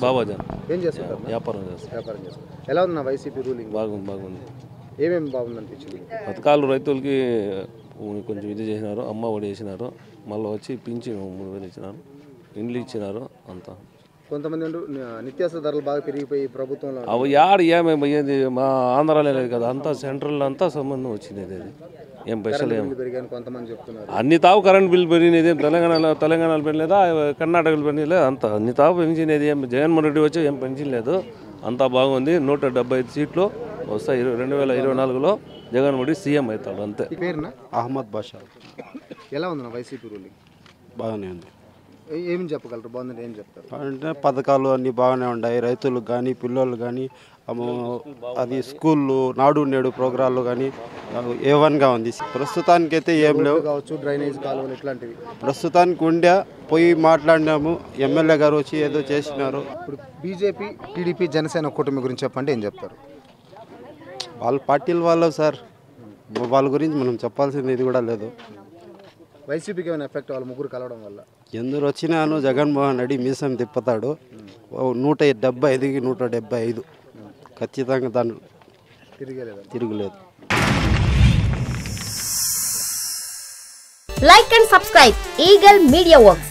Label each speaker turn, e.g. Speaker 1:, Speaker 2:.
Speaker 1: బాబాజాన్
Speaker 2: ఏం చేస్తారు?
Speaker 1: వ్యాపారం చేస్తారు.
Speaker 2: వ్యాపారం చేస్తారు. ఎలా ఉంది వైసీపీ రూలింగ్?
Speaker 1: బాగుంది.
Speaker 2: ఏమేమి బాగుంది అనిపించింది?
Speaker 1: పథకాలు రైతులకి కొంచెం ఇది చేసినారు, అమ్మ ఒడి వేసినారు, మళ్ళీ వచ్చి పింఛను 3000 ఇచ్చినారు, ఇండ్లు ఇచ్చినారు. అంతా
Speaker 2: కొంతమంది నిత్యావసర ధరలు బాగా పెరిగిపోయి ప్రభుత్వంలో
Speaker 1: అవి ఏమేమి మా ఆంధ్రాలో లేదు కదా, అంతా సెంట్రల్ అంతా సంబంధం వచ్చింది. అది ఏం పైసలు ఏం
Speaker 2: కొంతమంది చెప్తున్నారు.
Speaker 1: అన్ని తావు కరెంట్ బిల్ పెరిగినది తెలంగాణలో పెరగలేదా, కర్ణాటకలో పెరగలేదా, అంతా అన్ని తావు పెంచినది. ఏం జగన్మోహన్ రెడ్డి వచ్చి ఏం పెంచలేదు, అంతా బాగుంది. 175 సీట్లు వస్తాయి. 2024లో జగన్మోహన్ రెడ్డి సీఎం అవుతాడు అంతే.
Speaker 2: పేరున
Speaker 3: అహ్మద్ బాషా.
Speaker 2: ఎలా ఉంది వైసీపీ రూలింగ్?
Speaker 3: బాగానే ఉంది.
Speaker 2: ఏమి చెప్పగలరు? బాగుందంటే ఏం చెప్తారు?
Speaker 3: అంటే పథకాలు అన్నీ బాగానే ఉన్నాయి. రైతులకు కానీ పిల్లలు కానీ అది స్కూళ్ళు నాడు నేడు ప్రోగ్రాంలు కానీ ఏవన్గా ఉంది. ప్రస్తుతానికైతే ఏం లేవు
Speaker 2: కావచ్చు, డ్రైనేజ్ కాలువలు ఇట్లాంటివి
Speaker 3: ప్రస్తుతానికి ఉండే పోయి మాట్లాడినాము. ఎమ్మెల్యే గారు వచ్చి ఏదో చేసినారు.
Speaker 2: ఇప్పుడు బీజేపీ, టీడీపీ, జనసేన కూటమి గురించి చెప్పండి, ఏం చెప్తారు?
Speaker 3: వాళ్ళ పార్టీల వాళ్ళు సార్, వాళ్ళ గురించి మనం చెప్పాల్సింది ఇది కూడా లేదు.
Speaker 2: వైసీపీకి ఏమైనా ఎఫెక్ట్ వాళ్ళ ముగ్గురు కలవడం వల్ల?
Speaker 3: ఎందుకు వచ్చినాను జగన్మోహన్ రెడ్డి మీసం తిప్పుతాడు. 175కి 175 ఖచ్చితంగా దాన్ని తిరగలేదు.
Speaker 4: Like and subscribe Eagle Media Works.